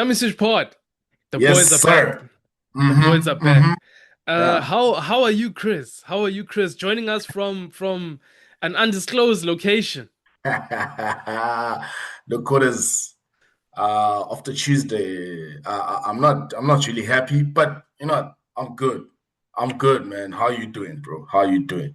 Message Pod. The Yes, boys are back. sir. The boys are Mm-hmm. back. Mm-hmm. Yeah. How are you, Chris? How are you, Chris? Joining us from an undisclosed location. The quarters after Tuesday. I'm not really happy, but you know what? I'm good. I'm good, man. How you doing, bro? How you doing?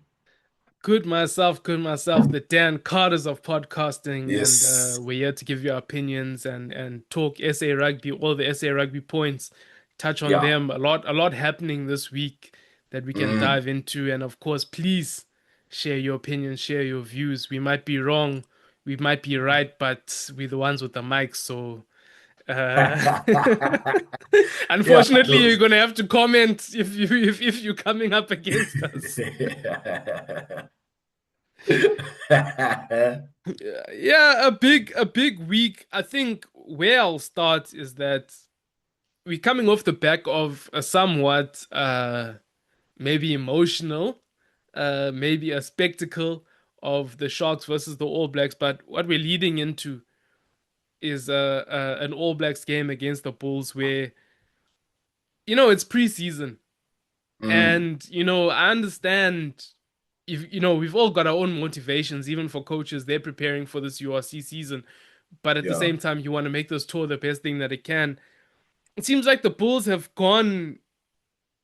Good myself, good myself. The Dan Carters of podcasting, and Yes. we're here to give you our opinions and talk SA rugby, all the SA rugby points. Touch on Yeah. them. A lot happening this week that we can Mm. dive into, and of course, please share your opinions, share your views. We might be wrong, we might be right, but we're the ones with the mics, so uh, Yeah. unfortunately, you're Those. gonna have to comment if you're coming up against us. Yeah, a big week. I think where I'll start is that we're coming off the back of a somewhat maybe emotional, maybe a spectacle of the Sharks versus the All Blacks, but what we're leading into is an All Blacks game against the Bulls where it's preseason. Mm. And I understand if we've all got our own motivations, even for coaches, they're preparing for this URC season. But at the Yeah. same time, you want to make this tour the best thing that it can. It seems like the Bulls have gone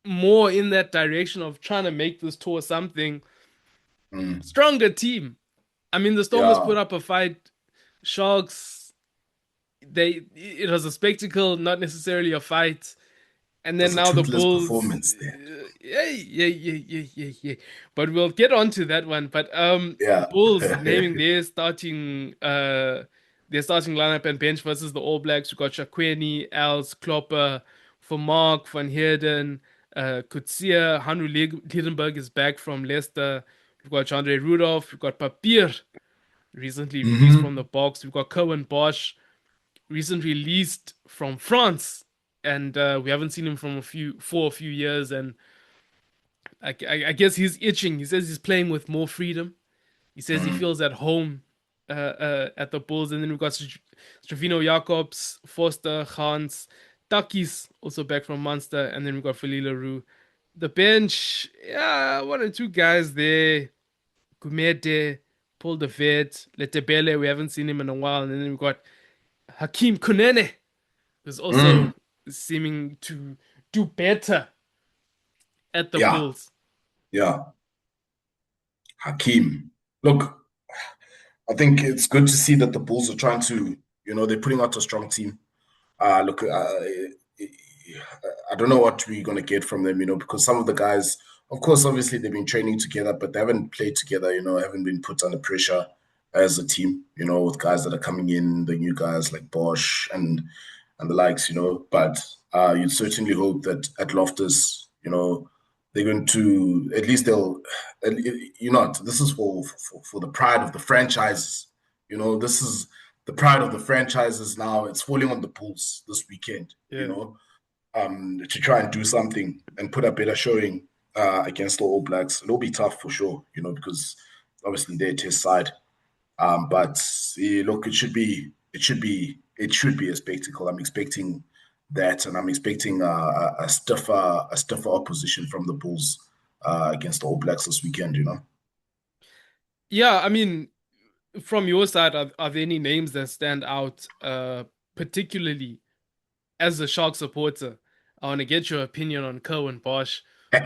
more in that direction of trying to make this tour something Mm. stronger team. I mean, the Stormers Yeah. put up a fight. Sharks, it was a spectacle, not necessarily a fight. And then That's a now the toothless Bulls, performance there. yeah, yeah, yeah, yeah, yeah, yeah. But we'll get on to that one. But Yeah. Bulls naming their starting lineup and bench versus the All Blacks. We got Shakweni, Els, Klopper, Vermaak, Van Heerden, Coetzee, Hanru Liedenberg is back from Leicester. We've got Andre Rudolph. We've got Papier, recently released from Mm-hmm. the Boks. We've got Cohen Bosch, recently released from France, and we haven't seen him for a few years. And I guess he's itching. He says he's playing with more freedom. He says he Mm. feels at home at the Bulls. And then we've got Stravino Jacobs, Forster, Hans, Takis also back from Munster, and then we've got Feli Leroux. The bench, yeah, one or two guys there. Gumede, Paul de Vet, Letebele, we haven't seen him in a while. And then we've got Hakim Kunene, who's also Mm. seeming to do better at the Yeah. Bulls. Yeah. Hakeem. Look, I think it's good to see that the Bulls are trying to, they're putting out a strong team. Look, I don't know what we're going to get from them, because some of the guys, of course, obviously they've been training together, but they haven't played together, haven't been put under pressure as a team, with guys that are coming in, the new guys like Bosch and the likes, But you'd certainly hope that at Loftus, they're going to at least this is for the pride of the franchises. This is the pride of the franchises now. It's falling on the Bulls this weekend, Yeah. to try and do something and put a better showing against the All Blacks. It'll be tough for sure, because obviously they're test side. But yeah, look, it should be a spectacle. I'm expecting that, and I'm expecting a stiffer opposition from the Bulls against the All Blacks this weekend. Yeah, I mean, from your side, are there any names that stand out, particularly as a Shark supporter? I want to get your opinion on Cohen Bosch, who,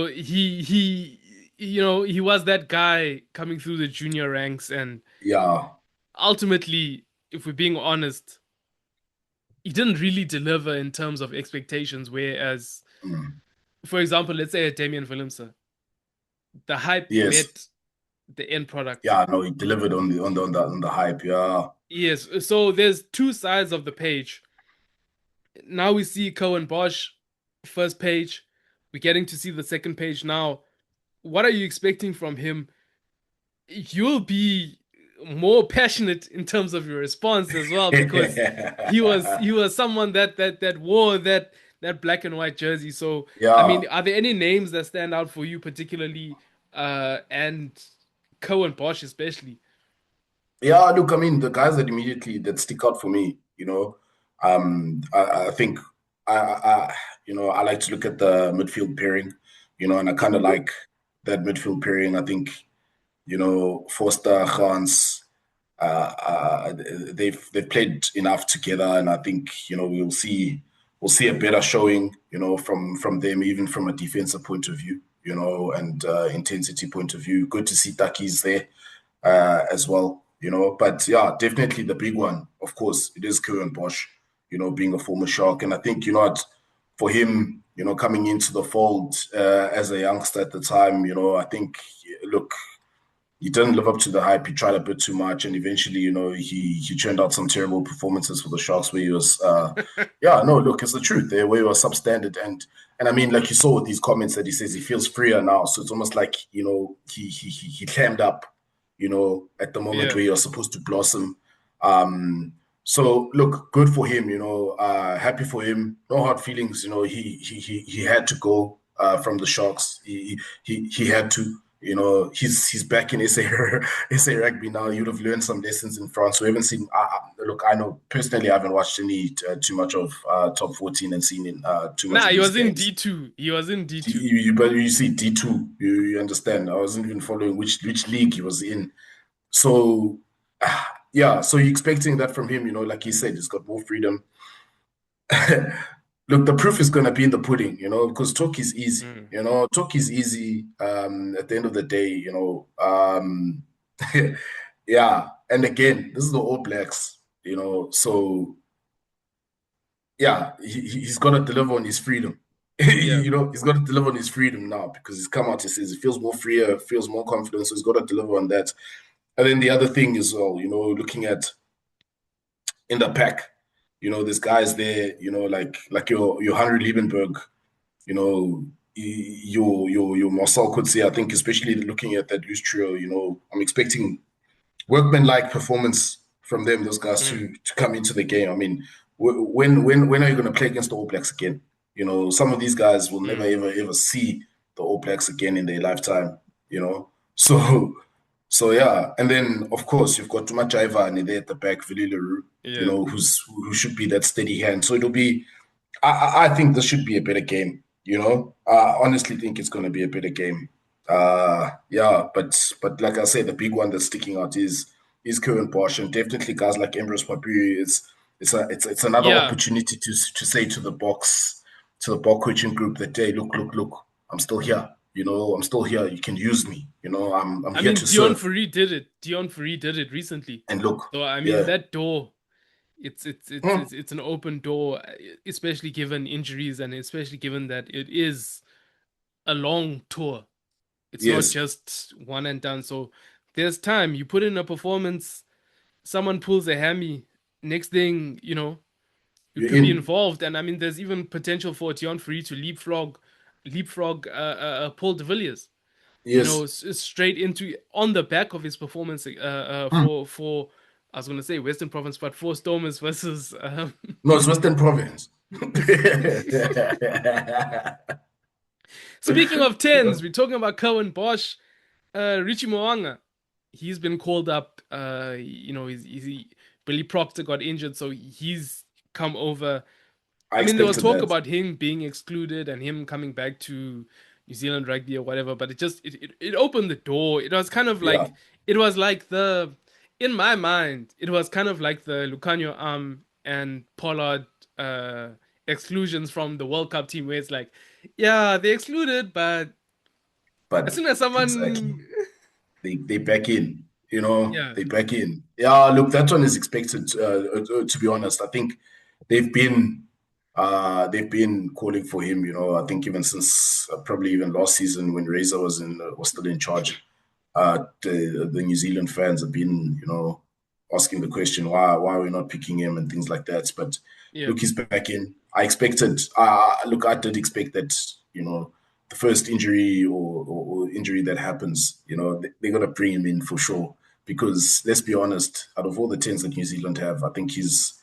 he was that guy coming through the junior ranks, and Yeah. ultimately, if we're being honest, he didn't really deliver in terms of expectations. Whereas, Mm. for example, let's say a Damian Willemse, the hype Yes. met the end product. Yeah. No, he delivered on the hype. Yeah. Yes, so there's two sides of the page. Now we see Cohen Bosch, first page. We're getting to see the second page now. What are you expecting from him? You'll be more passionate in terms of your response as well, because he was someone that wore that black and white jersey. So I Yeah. mean, are there any names that stand out for you particularly, and Cohen Bosch especially? Yeah, look, I mean, the guys that immediately that stick out for me, I think I like to look at the midfield pairing, and I kind of like that midfield pairing. I think, Forster, Gans, they've played enough together, and I think we'll see a better showing, from them, even from a defensive point of view, and intensity point of view. Good to see Taki's there as well, But yeah, definitely the big one, of course, it is Kieran Bosch, being a former Shark. And I think, for him, coming into the fold as a youngster at the time, I think, look, he didn't live up to the hype. He tried a bit too much, and eventually, he churned out some terrible performances for the Sharks where he was, yeah, no, look, it's the truth. There, where he was substandard, and I mean, like you saw with these comments that he says he feels freer now. So it's almost like he clammed up, at the moment Yeah, where he was supposed to blossom. So look, good for him. Happy for him. No hard feelings. He had to go from the Sharks. He had to. He's back in SA rugby now. You'd have learned some lessons in France. We haven't seen. Look, I know personally, I haven't watched any too much of top 14 and seen in too much nah, of he his was in games. D2. He was in D2. But you see D2, you understand. I wasn't even following which league he was in. So, yeah. So you're expecting that from him. Like he said, he's got more freedom. Look, the proof is going to be in the pudding, because talk is easy. Mm. Talk is easy. At the end of the day, yeah. And again, this is the All Blacks, so yeah, he's got to deliver on his freedom. Yeah. He's got to deliver on his freedom now because he's come out. He says he feels more freer, feels more confident. So he's got to deliver on that. And then the other thing as well, looking at in the pack, there's guys there, like your Henry Liebenberg, you know, your Marcel could say, I think, especially looking at that loose trio, I'm expecting workman-like performance from them, those guys Mm. to come into the game. I mean, when are you going to play against the All Blacks again? Some of these guys will never Mm. ever ever see the All Blacks again in their lifetime. So yeah, and then of course you've got Tuma Jaiva and there at the back, Vili Leroux, Yeah. who should be that steady hand. So it'll be. I think this should be a better game. I honestly think it's going to be a better game. Yeah, but like I said, the big one that's sticking out is Kieran Bosch, and definitely guys like Ambrose Papiri. It's another Yeah. opportunity to say to the Bok coaching group that, hey, look, I'm still here. I'm still here. You can use me. I'm I here mean, to serve. Dion Fury did it recently. And look, So I mean, yeah, that door, it's an open door, especially given injuries and especially given that it is a long tour. It's not yes, just one and done. So there's time. You put in a performance, someone pulls a hammy, next thing, you you're could be in. involved. And I mean, there's even potential for Dion Free to leapfrog Paul de Villiers, Yes. straight into on the back of his performance Mm. for I was gonna say Western Province, but for Stormers versus No, it's Western Province. Speaking of Yeah. tens, we're talking about Cohen Bosch, Richie Moanga. He's been called up. Billy Proctor got injured, so he's come over. I I mean, there was expected talk that. about him being excluded and him coming back to New Zealand rugby or whatever, but it opened the door. It was kind of Yeah. like it was like the in my mind, it was kind of like the Lucanio and Pollard uh exclusions from the World Cup team where it's like, yeah, they excluded, but as But soon as exactly. someone They back in, yeah. they back in. Yeah, look, that one is expected, to be honest. I think they've been they've been calling for him, I think even since probably even last season when Razor was still in charge. The New Zealand fans have been, asking the question why are we not picking him and things like that. But Yeah. look, he's back in. I expected. Look, I did expect that. The first injury or injury that happens, they're gonna bring him in for sure. Because let's be honest, out of all the tens that New Zealand have, I think he's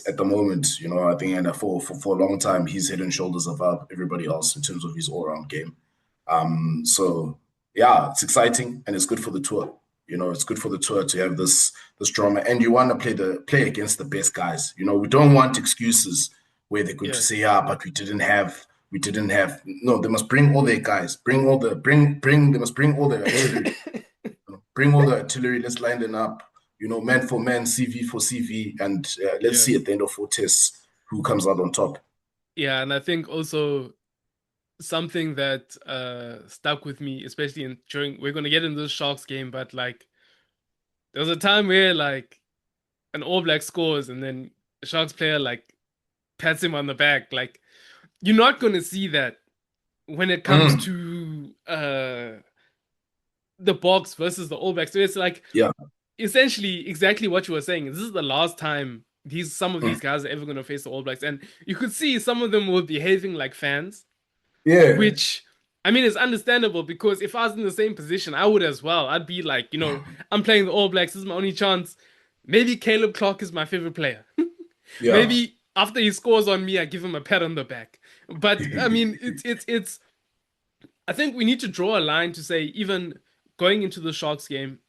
at the moment, I think, and for a long time, he's head and shoulders above everybody else in terms of his all round game. So yeah, it's exciting and it's good for the tour. You know, it's good for the tour to have this drama, and you want to play against the best guys. You know, we don't want excuses where they're going to Yeah. say, "Ah, but we didn't have." No, they must bring all their guys, bring. They must bring all their artillery, bring all the artillery. Let's line them up. You know, man for man, CV for CV, and let's Yeah. see at the end of 4 tests who comes out on top. Yeah, and I think also something that stuck with me, especially in during we're gonna get into the Sharks game, but like there was a time where like an All Black scores and then a Sharks player like pats him on the back. Like you're not gonna see that when it comes Mm, to the Boks versus the All Blacks. So it's like yeah, essentially exactly what you were saying. This is the last time some of mm, these guys are ever gonna face the All Blacks, and you could see some of them were behaving like fans, yeah, which I mean is understandable because if I was in the same position, I would as well. I'd be like, I'm playing the All Blacks. This is my only chance. Maybe Caleb Clark is my favorite player. yeah, Maybe after he scores on me, I give him a pat on the back. But I mean, it's. I think we need to draw a line to say even going into the Sharks game,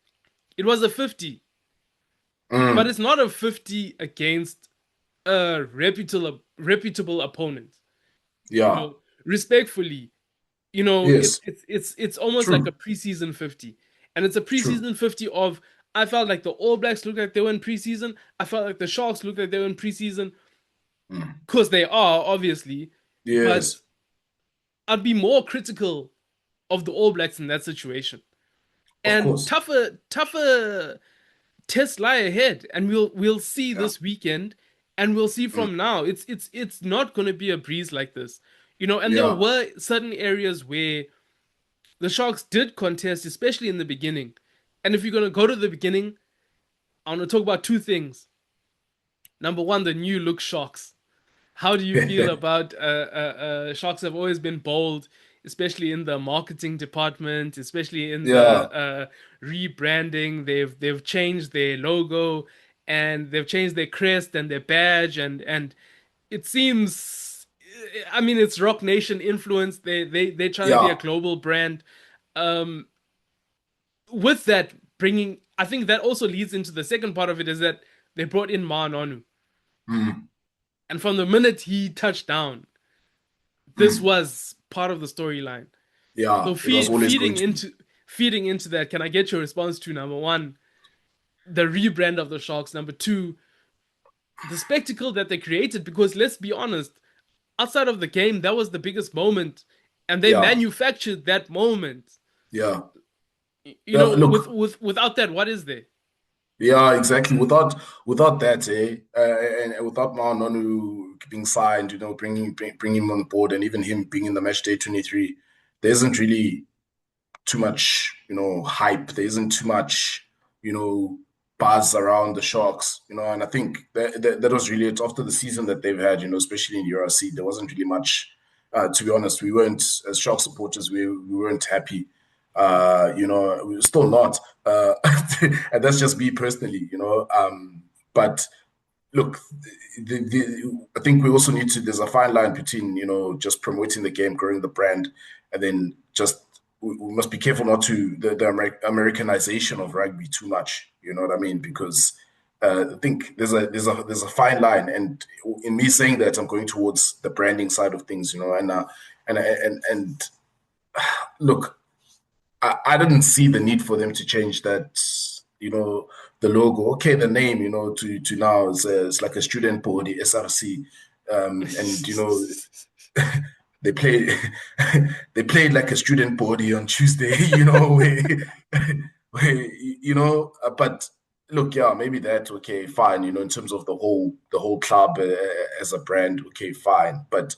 it was a 50, but mm, it's not a 50 against a reputable opponent. yeah, Respectfully, yes, it's almost like a true, preseason 50. And it's a true, preseason 50 of I felt like the All Blacks looked like they were in preseason. I felt like the Sharks looked like they were in preseason mm, because they are obviously, but yes, I'd be more critical of the All Blacks in that situation. of And course, tougher tests lie ahead, and we'll see yeah, this weekend, and we'll see mm, from now. It's not going to be a breeze like this, and there yeah, were certain areas where the Sharks did contest, especially in the beginning. And if you're going to go to the beginning, I want to talk about two things. Number one, the new look Sharks. How do you feel about Sharks have always been bold, especially in the marketing department, especially in yeah, the rebranding. They've changed their logo and they've changed their crest and their badge and it seems I mean it's Rock Nation influence. They're trying to be yeah, a global brand. Um with that bringing I think that also leads into the second part of it is that they brought in Ma'a Nonu. mm, And from the minute he touched down, this mm, was part of the storyline. yeah. So It was always going to be, feeding into that, can I get your response to number one, the rebrand of the Sharks? Number two, the spectacle that they created, because let's be honest, outside of the game, that was the biggest moment. And they yeah, manufactured that moment. yeah. Look, Without that, what is there? yeah, exactly. Without that, and without Ma'a Nonu being signed, bring him on board, and even him being in the match day 23, there isn't really too much, hype. There isn't too much, buzz around the Sharks, and I think that was really it after the season that they've had, especially in URC. There wasn't really much. To be honest, we weren't as Shark supporters. We weren't happy. We were still not, and that's just me personally, But look, I think we also need to. There's a fine line between just promoting the game, growing the brand, and then just we must be careful not to the Americanization of rugby too much. You know what I mean? Because I think there's a fine line, and in me saying that, I'm going towards the branding side of things. And look, I didn't see the need for them to change that, the logo. Okay, the name, to now it's like a student body, SRC. And they played they played like a student body on Tuesday, but look, yeah, maybe that's okay, fine, in terms of the whole club as a brand, okay, fine. But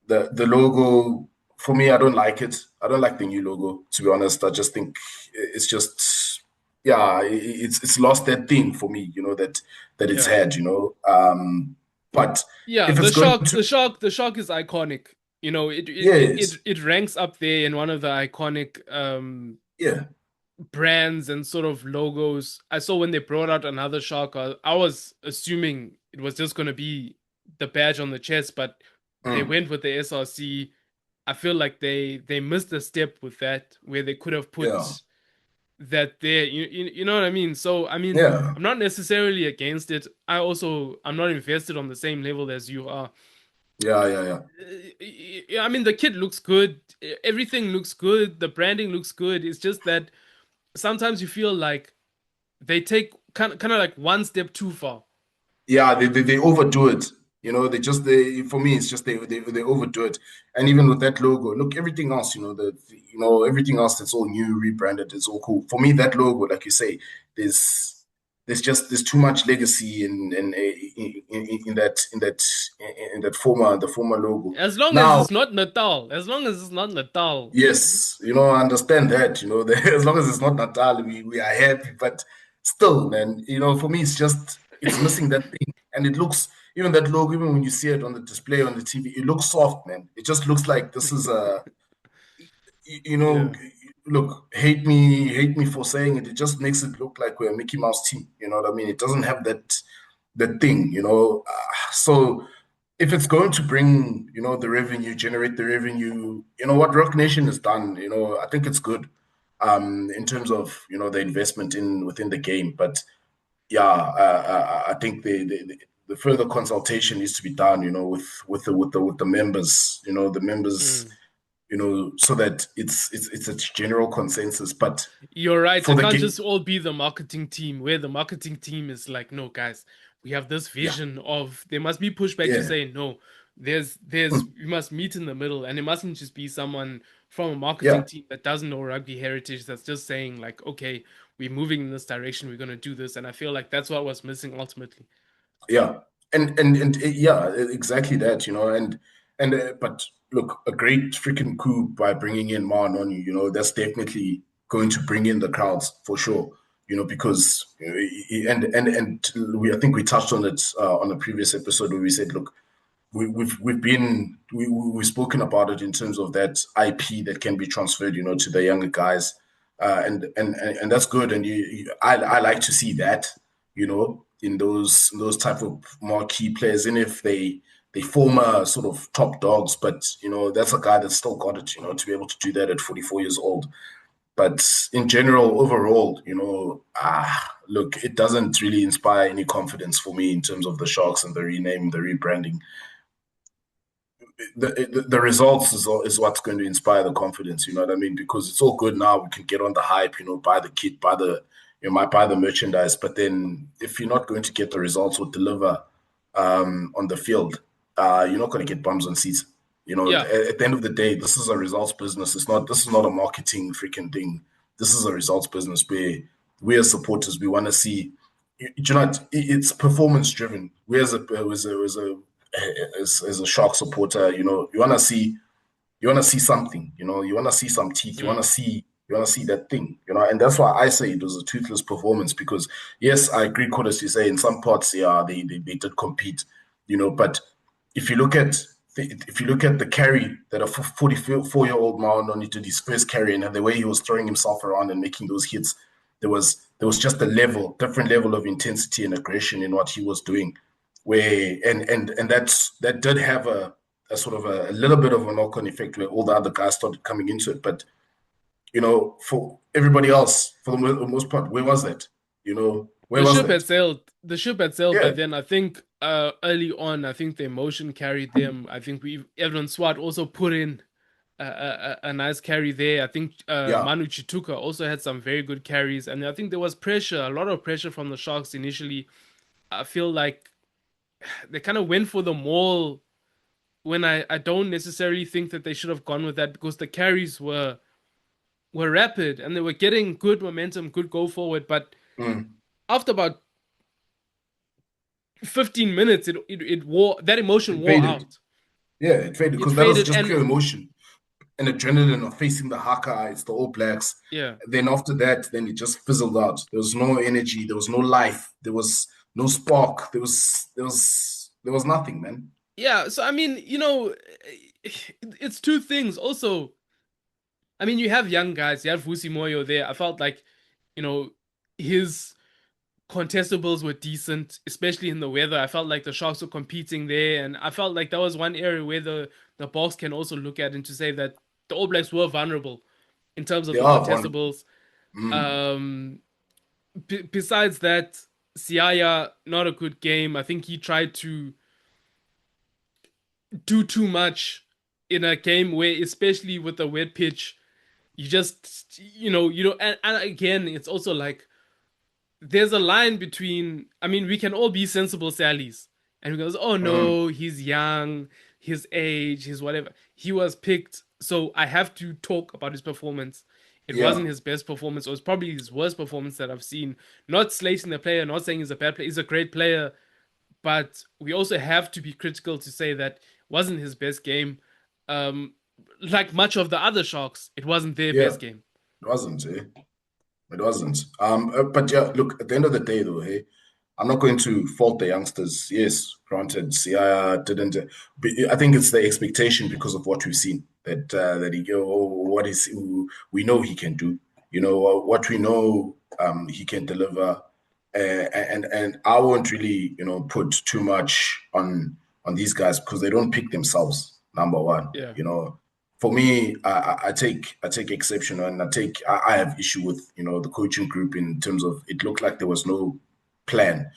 the logo for me, I don't like it. I don't like the new logo, to be honest. I just think it's just yeah, it's lost that thing for me, that it's Yeah. had, but Yeah, if it's going to the shark is iconic. yes, It ranks up there in one of the iconic yeah, brands and sort of logos. I saw when they brought out another shark, I was assuming it was just going to be the badge on the chest, but they mm, went with the SRC. I feel like they missed a step with that, where they could have yeah, put. that there. You know what I mean? So I mean, Yeah, I'm not necessarily against it. I'm not invested on the same level as you are. yeah. I mean, the kid looks good. Everything looks good. The branding looks good. It's just that sometimes you feel like they take kind of like one step too far. Yeah, they overdo it. You know, they for me it's just they overdo it. And even with that logo, look, everything else, everything else that's all new, rebranded, it's all cool. For me, that logo, like you say, there's too much legacy in that former logo. As long as Now, it's not Natal. As long as it's not Natal. yes, I understand that, as long as it's not Natal, we are happy. But still, man, for me, it's missing that thing. And it looks, even that logo, even when you see it on the display on the TV, it looks soft, man. It just looks like this is you know, Yeah. look, hate me for saying it. It just makes it look like we're a Mickey Mouse team. You know what I mean? It doesn't have that thing, So if it's going to bring, the revenue, generate the revenue, what Rock Nation has done, I think it's good in terms of, the investment in within the game. But yeah, I think the further consultation needs to be done, with the members, the members, Mm. so that it's a general consensus. But You're right. for It the can't game, just all be the marketing team, where the marketing team is like, no, guys, we have this yeah, vision of there must be pushback to yeah, say no. There's mm, we must meet in the middle, and it mustn't just be someone from a marketing yeah. team that doesn't know rugby heritage that's just saying like, okay, we're moving in this direction, we're gonna do this, and I feel like that's what was missing ultimately. Yeah, yeah, exactly that, but look, a great freaking coup by bringing in Ma'a Nonu, that's definitely going to bring in the crowds for sure, because and I think we touched on it on a previous episode where we said, look, we've spoken about it in terms of that IP that can be transferred, to the younger guys, and that's good. And I like to see that, in those type of marquee players, and if they former sort of top dogs, but that's a guy that's still got it, to be able to do that at 44 years old. But in general, overall, look, it doesn't really inspire any confidence for me in terms of the Sharks and the rename, the rebranding. The results is what's going to inspire the confidence. You know what I mean? Because it's all good now. We can get on the hype. Buy the kit, might buy the merchandise. But then, if you're not going to get the results or deliver on the field, you're not going to get bums on seats. Yeah, At the end of the day, this is a results business. It's not. This is not a marketing freaking thing. This is a results business where we as supporters we want to see. It's performance driven. We as a Shark supporter, you want to see something, you want to see some teeth, you want mm. to see you want to see that thing, and that's why I say it was a toothless performance because yes, I agree, Cordis, you say in some parts, yeah, they did compete, but if you look at the carry that a 44-year-old Ma'a did his first carry and the way he was throwing himself around and making those hits, there was just a different level of intensity and aggression in what he was doing, where and that did have a sort of a little bit of a knock-on effect where all the other guys started coming into it. But for everybody else, for the most part, where was that? Where The was ship had that? sailed. The ship had sailed by Yeah, then. I think early on, I think the emotion carried them. I think Evan Swart also put in a nice carry there. I think yeah. Manu Chituka also had some very good carries, and I think there was pressure, a lot of pressure from the Sharks initially. I feel like they kind of went for the maul when I don't necessarily think that they should have gone with that because the carries were rapid and they were getting good momentum, good go forward. But Mm. after about 15 minutes, it wore that emotion It wore faded. out. Yeah, it faded It because that was faded, just and pure emotion and adrenaline of facing the Haka. It's the All Blacks. yeah, Then after that, then it just fizzled out. There was no energy. There was no life. There was no spark. There was nothing, man. yeah. So I mean, it's two things. Also, I mean, you have young guys. You have Vusi Moyo there. I felt like, you know, his contestables were decent, especially in the weather. I felt like the Sharks were competing there, and I felt like that was one area where the Boks can also look at and to say that the All Blacks were vulnerable in terms of They the are vulnerable. contestables. Mm. Um, besides that, Siaya, not a good game. I think he tried to do too much in a game where, especially with a wet pitch, you just, and again, it's also like there's a line between, I mean, we can all be sensible Sallies. And he goes, oh Mm. no, he's young, his age, his whatever. He was picked, so I have to talk about his performance. It wasn't Yeah. his best performance, or it's probably his worst performance that I've seen. Not slating the player, not saying he's a bad player, he's a great player, but we also have to be critical to say that wasn't his best game. Um, like much of the other Sharks, it wasn't their Yeah. best game. It wasn't, eh? It wasn't. But yeah, look, at the end of the day, though, hey, I'm not going to fault the youngsters. Yes, granted, Sia didn't. But I think it's the expectation because of what we've seen that he go, oh, what is we know he can do. You know what we know he can deliver, and I won't really put too much on these guys because they don't pick themselves. Number one, Yeah. for me, I take exception and I have issue with the coaching group in terms of it looked like there was no plan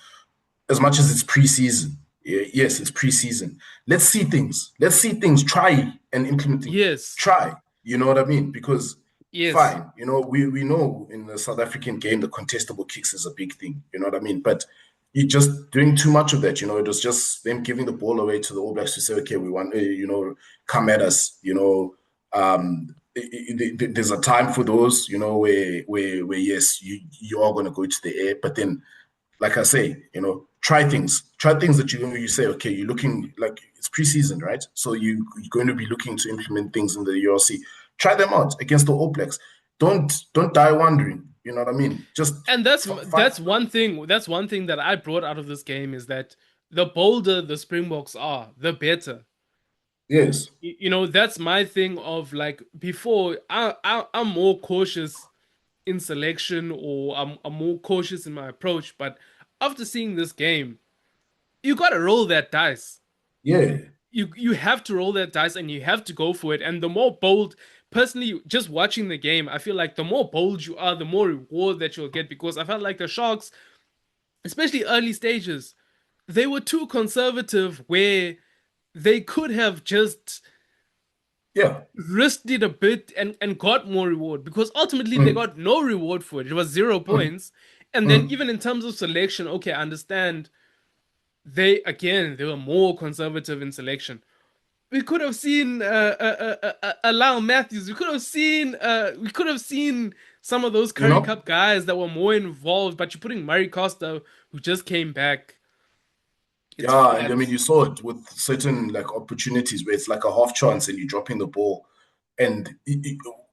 as much as it's preseason. Yes, it's preseason. Let's see things. Let's see things. Try and implement things. Yes. Try. You know what I mean? Because Yes. fine, we know in the South African game the contestable kicks is a big thing. You know what I mean? But you just doing too much of that. It was just them giving the ball away to the All Blacks to say, okay, we want, come at us. There's a time for those, where yes, you are going to go to the air, but then like I say, try things that you say, okay, you're looking like it's preseason, right? So you're going to be looking to implement things in the URC. Try them out against the All Blacks. Don't die wondering. You know what I mean? Just And that's fight. that's one thing. That's one thing that I brought out of this game is that the bolder the Springboks are, the better. Yes. That's my thing of like before I'm more cautious in selection or I'm more cautious in my approach, but after seeing this game, you gotta roll that dice. Yeah. You have to roll that dice and you have to go for it. And the more bold, personally, just watching the game, I feel like the more bold you are, the more reward that you'll get because I felt like the Sharks, especially early stages, they were too conservative where they could have just Yeah. risked it a bit and got more reward because ultimately they Mm, got no reward for it. It was zero mm, points. And then mm. even in terms of selection, okay, I understand they were more conservative in selection. We could have seen Allow Matthews. We could have seen some of those You Curry know? Cup guys that were more involved, but you're putting Murray Costa, who just came back. It's Yeah, and I mean flat. you saw it with certain like opportunities where it's like a half chance and you're dropping the ball, and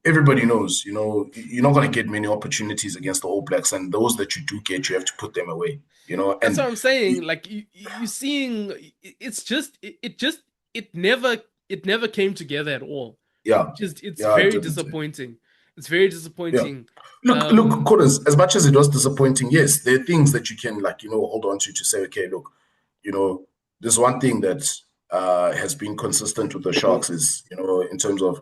everybody knows, you're not going to get many opportunities against the All Blacks, and those that you do get, you have to put them away. That's what And I'm saying. Like you seeing, it's just it never came together at all. yeah, It's yeah, it very didn't. disappointing. It's very Yeah. disappointing. Look, Um, Corders, as much as it was disappointing, yes, there are things that you can like, hold on to say, okay, look, there's one thing that has been consistent with the Sharks is, in terms of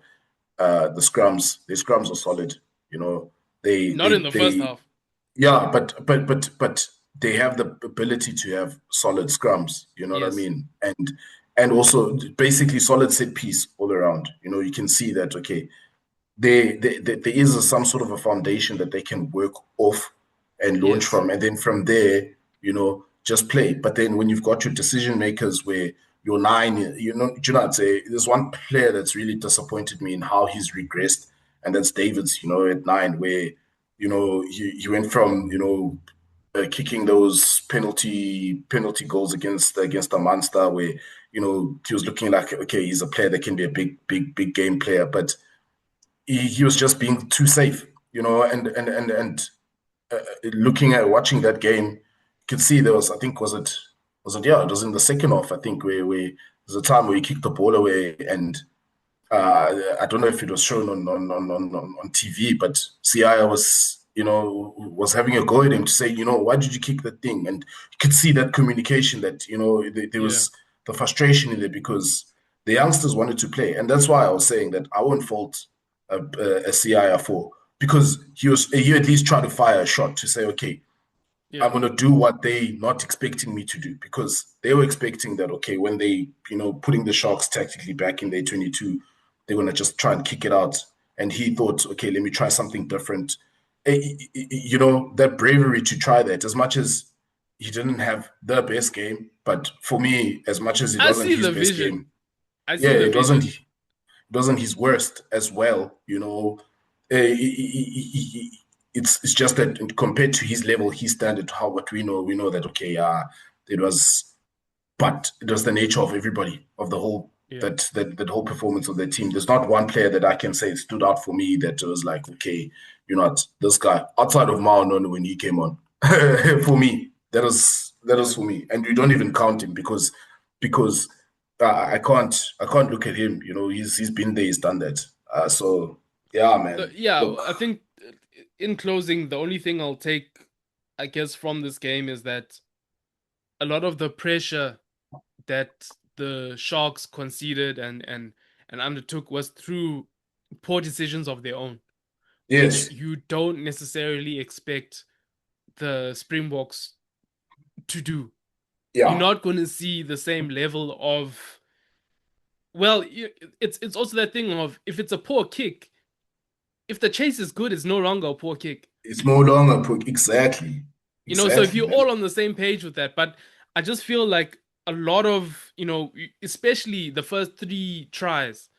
the scrums are solid. You know, they not in they the first they half. yeah, but they have the ability to have solid scrums. You know what I Yes. mean? And also basically solid set piece all around. You can see that okay, there is some sort of a foundation that they can work off and launch Yes. from, and then from there, just play. But then when you've got your decision makers where you're nine, do you not say there's one player that's really disappointed me in how he's regressed, and that's David's, at nine, where he went from kicking those penalty goals against a monster where he was looking like okay he's a player that can be a big game player, but he was just being too safe, and looking at watching that game, you could see there was, I think, was it yeah, it was in the second half, I think, where there's a time where he kicked the ball away, and I don't know if it was shown on TV, but CI was having a go at him to say, why did you kick that thing? And you could see that communication that there Yeah. was the frustration in there because the youngsters wanted to play, and that's why I was saying that I won't fault a CIR for because he at least tried to fire a shot to say, okay, I'm Yeah. gonna do what they not expecting me to do because they were expecting that okay, when they putting the Sharks tactically back in their 22, they're gonna just try and kick it out. And he thought, okay, let me try something different. That bravery to try that, as much as he didn't have the best game, but for me, as much as it I wasn't see his the best vision. game, I yeah, see the vision. it wasn't his worst as well. It's just that compared to his level, his standard, how what we know that okay, it was, but it was the nature of everybody of the whole Yeah. that whole performance of the team. There's not one player that I can say stood out for me that was like okay, this guy outside of Ma'a Nonu when he came on. For me, that was Yeah. for me, and we don't even count him because I can't look at him. He's been there, he's done that. So yeah, man. Yeah, Look, I think in closing, the only thing I'll take, I guess, from this game is that a lot of the pressure that the Sharks conceded and undertook was through poor decisions of their own, which yes, you don't necessarily expect the Springboks to do. You're yeah, not going to see the same level of, well, it's also that thing of, if it's a poor kick, if the chase is good, it's no longer a poor kick. it's no longer exactly, So if exactly, you're man. all on the same page with that, but I just feel like a lot of, especially the first three tries,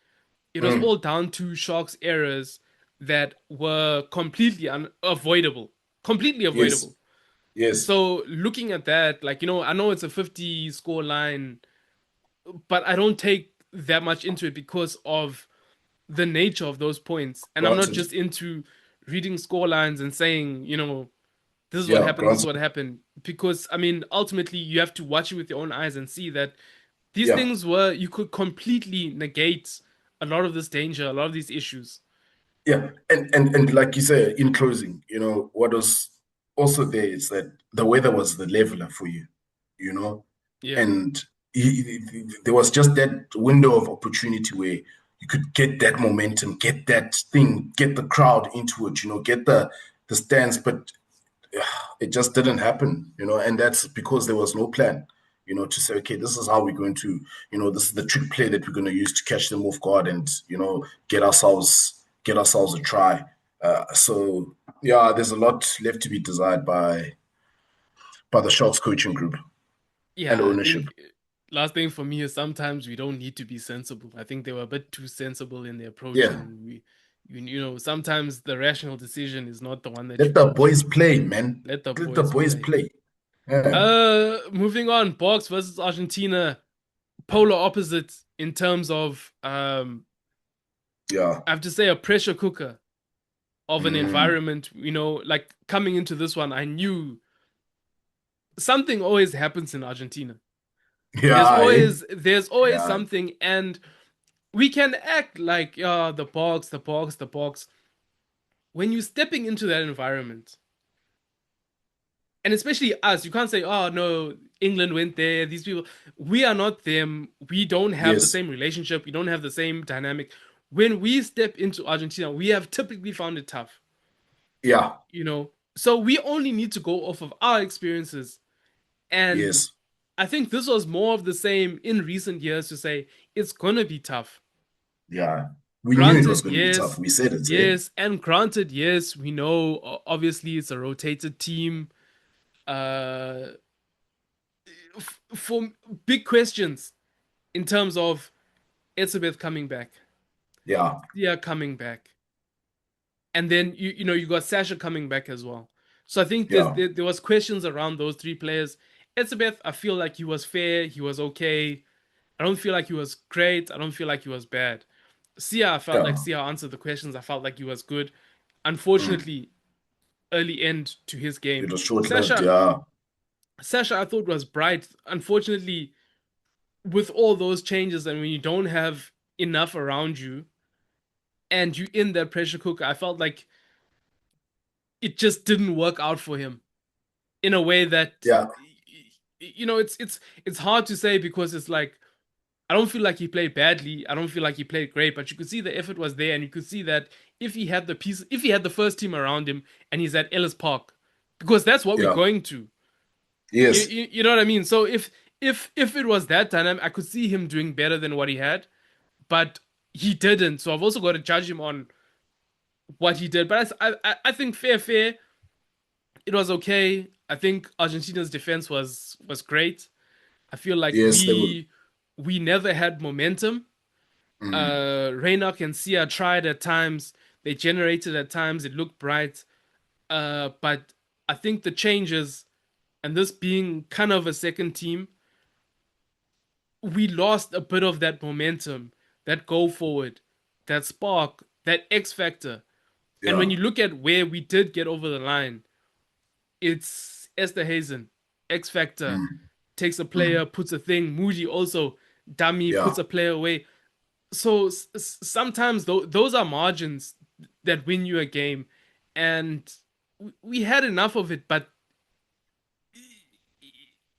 it was Mm, all down to Sharks errors that were completely unavoidable, completely yes, avoidable. yes, So looking at that, like, I know it's a 50 score line, but I don't take that much into it because of the nature of those points. And I'm not granted. just into reading score lines and saying, this is what Yeah, happened, this is what granted. happened. Because, I mean, ultimately, you have to watch it with your own eyes and see that these Yeah, things were, you could completely negate a lot of this danger, a lot of these issues. yeah, and like you say, in closing, what was also there is that the weather was the leveler for you, you know, Yeah. and there was just that window of opportunity where you could get that momentum, get that thing, get the crowd into it, get the stands, but it just didn't happen, and that's because there was no plan, to say, okay, this is how we're going to, this is the trick play that we're going to use to catch them off guard and, get ourselves a try. So yeah, there's a lot left to be desired by the Sharks coaching group and Yeah, I ownership. think last thing for me is sometimes we don't need to be sensible. I think they were a bit too sensible in their approach, Yeah, and sometimes the rational decision is not the one that you let the want. boys play, man. Let the Let the boys boys play. play. Yeah, Moving on, Boks versus Argentina, polar opposites in terms of, yeah. I have to say, a pressure cooker of an Mm. environment. Like coming into this one, I knew something always happens in Argentina. There's Yeah, eh? always there's always Yeah. something, and we can act like, the Boks, the Boks, the Boks. When you're stepping into that environment, and especially us, you can't say, oh no, England went there, these people. We are not them. We don't have the Yes. same relationship. We don't have the same dynamic. When we step into Argentina, we have typically found it tough, Yeah. so we only need to go off of our experiences. And Yes. I think this was more of the same in recent years, to say it's gonna be tough. Yeah. We knew it was Granted, going to be tough. yes, We said it, eh? yes, and granted, yes, we know, obviously it's a rotated team. Uh, for big questions in terms of Elizabeth coming back, Yeah. Sia coming back, and then you got Sasha coming back as well. So I think Yeah. there was questions around those three players. Elizabeth, I feel like he was fair, he was okay. I don't feel like he was great. I don't feel like he was bad. Sia, I felt like Yeah. Sia answered the questions. I felt like he was good. Mm. Unfortunately, early end to his game. It was short-lived. Sasha, Yeah. Sasha, I thought was bright. Unfortunately, with all those changes, and when you don't have enough around you, and you in that pressure cooker, I felt like it just didn't work out for him in a way that, Yeah. it's hard to say, because it's like, I don't feel like he played badly. I don't feel like he played great, but you could see the effort was there, and you could see that if he had the first team around him, and he's at Ellis Park, because that's what we're Yeah. going to. Yes. You know what I mean? So if it was that dynamic, I could see him doing better than what he had, but he didn't. So I've also got to judge him on what he did. But I think fair, it was okay. I think Argentina's defense was great. I feel like Yes, they will. we never had momentum. Mm. Reynock and Sia tried at times. They generated at times. It looked bright. But I think the changes and this being kind of a second team, we lost a bit of that momentum, that go forward, that spark, that X factor. And when Yeah. you look at where we did get over the line, it's Esther Hazen, X factor, Mm. takes a Mm. player, puts a thing. Moody also, dummy, Yeah. puts a player away. So sometimes those are margins that win you a game, and we had enough of it, but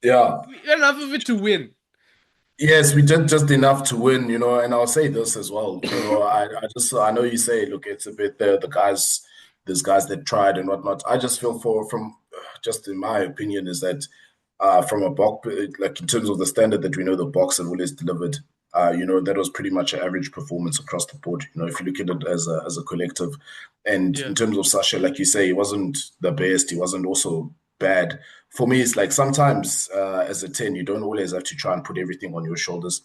Yeah. we had enough of it to win. Yes, we did just enough to win, and I'll say this as well. I know you say, look, it's a bit the guys, there's guys that tried and whatnot. I just feel from just in my opinion is that from a box, like in terms of the standard that we know the box have always delivered, that was pretty much an average performance across the board. If you look at it as a collective, and Yeah. in terms of Sasha, like you say, he wasn't the best. He wasn't also bad. For me, it's like sometimes as a 10, you don't always have to try and put everything on your shoulders.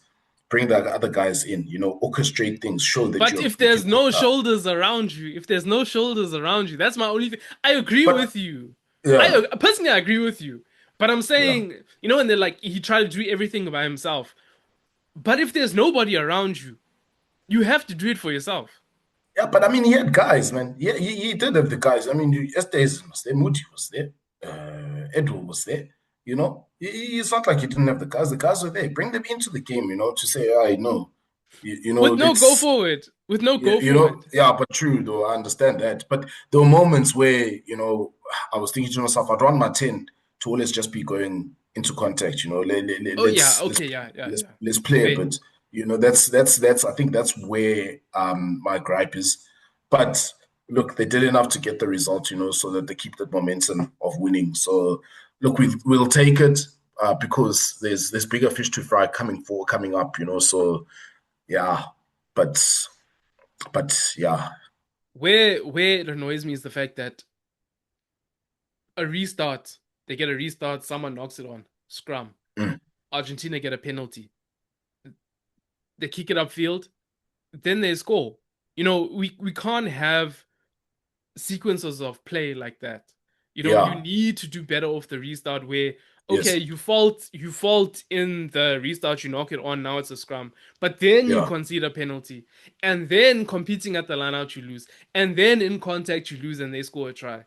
Bring the other guys in, orchestrate things, show that But you if you can there's put no shoulders around you, if there's no shoulders around you, that's my only thing. I agree but with you. yeah, Personally, I agree with you. But I'm yeah. saying, and they're like he tried to do everything by himself. But if there's nobody around you, you have to do it for yourself. Yeah, but I mean, he had guys, man. Yeah, he did have the guys. I mean, Estes was there, Moody was there, Edward was there. It's not like he didn't have the guys. The guys were there. Bring them into the game, to say, I know, With no go it's forward. With no yeah, go forward. yeah, but true though. I understand that. But there were moments where I was thinking to myself, I'd want my 10 to always just be going into contact. Oh yeah, Let's okay, yeah. let's play a Fair. bit. That's I think that's where my gripe is. But look, they did enough to get the result, so that they keep the momentum of winning. So look, we'll take it because there's bigger fish to fry coming up. So yeah, but yeah, Where it annoys me is the fact that a restart, they get a restart, someone knocks it on. Scrum. mm, Argentina get a penalty. They kick it upfield, then they score. We can't have sequences of play like that. You yeah, need to do better off the restart where okay, yes, you fault in the restart, you knock it on, now it's a scrum. But then you yeah, concede a penalty. And then competing at the line out you lose. And then in contact you lose and they score a try.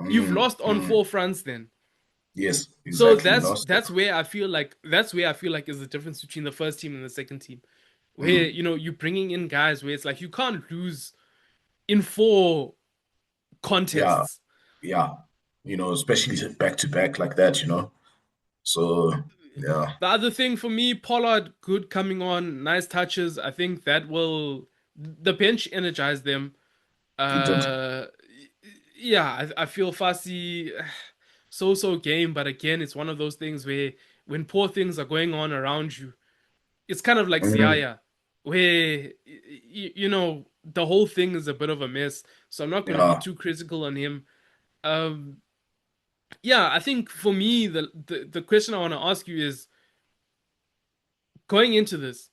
You've mm, lost on mm, four fronts then. yes, So exactly. that's Lost there. that's where I feel like is the difference between the first team and the second team. Where, Mm, you're bringing in guys where it's like you can't lose in four yeah, contests. yeah, especially back to back like that. So yeah, The other thing for me, Pollard, good coming on, nice touches. I think that will the bench energize them. it did. Uh, yeah, I feel Fussy so game, but again, it's one of those things where when poor things are going on around you, it's kind of like Mm, Siaya, where the whole thing is a bit of a mess. So I'm not going to be yeah, too critical on him. Um, yeah, I think for me, the question I want to ask you is going into this,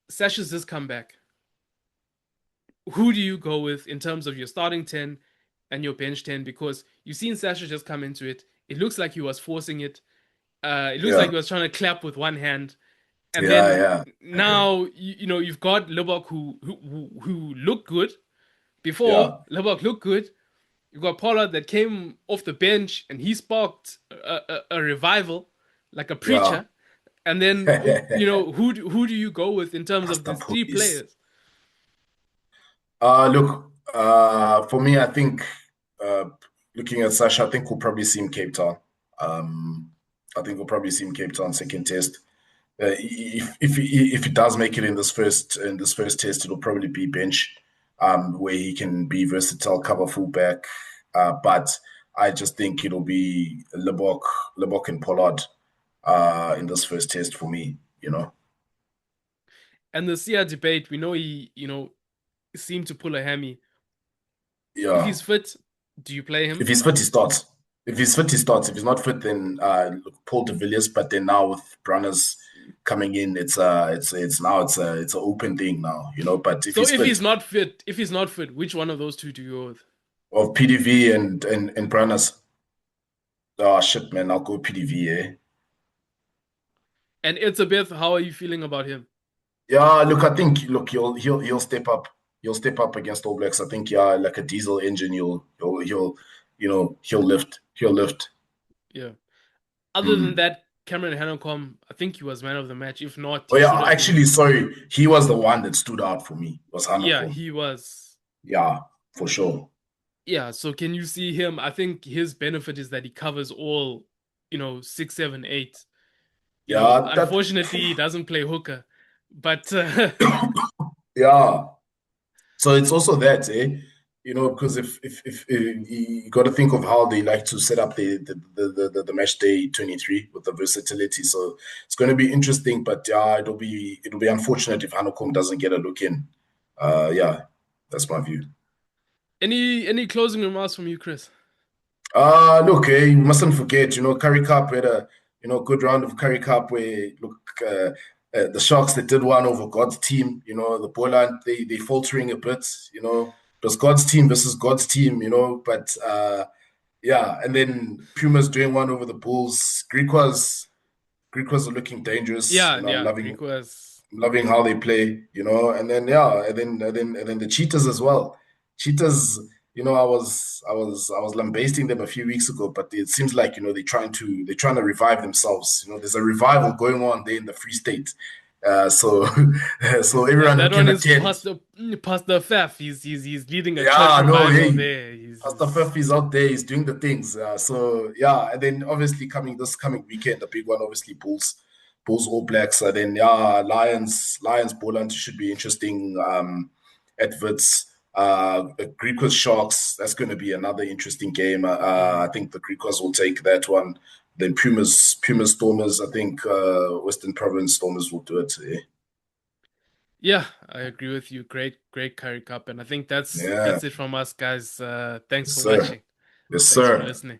Sasha's this comeback. Who do you go with in terms of your starting 10 and your bench 10? Because you've seen Sasha just come into it. It looks like he was forcing it. It looks like yeah, he was trying to clap with one hand. And then yeah, yeah, now, you've got Lubbock who looked good. Before, yeah, Lubbock looked good. You've got Pollard that came off the bench and he sparked a revival like a yeah. preacher. And then, who do you go with in terms of Pasta these three police. players? Look, for me, I think looking at Sasha, I think we'll probably see him Cape Town. I think we'll probably see him Cape Town second test. If he does make it in this first test, it'll probably be bench, where he can be versatile, cover fullback. But I just think it'll be Lebok and Pollard in this first test for me. You know, And the Sia debate, we know he, seemed to pull a hammy. If yeah. he's fit, do you play If him? he's fit, he starts. If he's fit, he starts. If he's not fit, then Paul de Villiers. But then now with Brunners coming in, it's an open thing now. You know, but if So he's if fit, he's not fit, which one of those two do you go with? of PDV and Brunners. Oh shit, man! I'll go PDV. Eh? And it's a bit, how are you feeling about him? Yeah, look, I think look he'll step up. He'll step up against All Blacks. I think yeah, like a diesel engine, he'll he'll lift. He'll lift. Yeah. Other than Mm. that, Cameron Hanekom, I think he was man of the match. If not, Oh he should yeah, have been. actually, sorry, he was the one that stood out for me. Was Yeah, Hanakom. he was. Yeah, for sure. Yeah, so can you see him? I think his benefit is that he covers all, six, seven, eight. Yeah, that Unfortunately, he doesn't play hooker, but yeah. So it's also that, eh? You know, because if you got to think of how they like to set up the match day 23 with the versatility. So it's going to be interesting, but yeah, it'll be unfortunate if Hanukum doesn't get a look in. Yeah, that's my view. any closing remarks from you, Chris? Look, you mustn't forget, Curry Cup had a good round of Curry Cup where look the Sharks that did one over God's team, the Boland they faltering a bit, it was God's team versus God's team, but yeah, and then Pumas doing one over the Bulls. Greek was looking dangerous, Yeah, I'm yeah, Greek was. loving how they play, and then yeah, and then the cheaters as well. Cheaters, I was lambasting them a few weeks ago, but it seems like they're trying to revive themselves. There's a revival going on there in the Free State. So so Yeah, everyone who that can one is attend, Pastor Faf. He's leading a church yeah, no, revival hey, there. Pastor Furf is out there, he's doing the things. So yeah, and then obviously this coming weekend, the big one, obviously Bulls All Blacks. And then yeah, Lions Boland should be interesting. Adverts. Greekos Sharks. That's going to be another interesting game. Mhm. I think the Greekos will take that one. Then Pumas Stormers. I think Western Province Stormers will do it. Eh? Yeah, I agree with you. Great, great Curry Cup, and I think that's Yeah, it from us, guys. Thanks yes, for sir. watching. Yes, Thanks for sir. listening.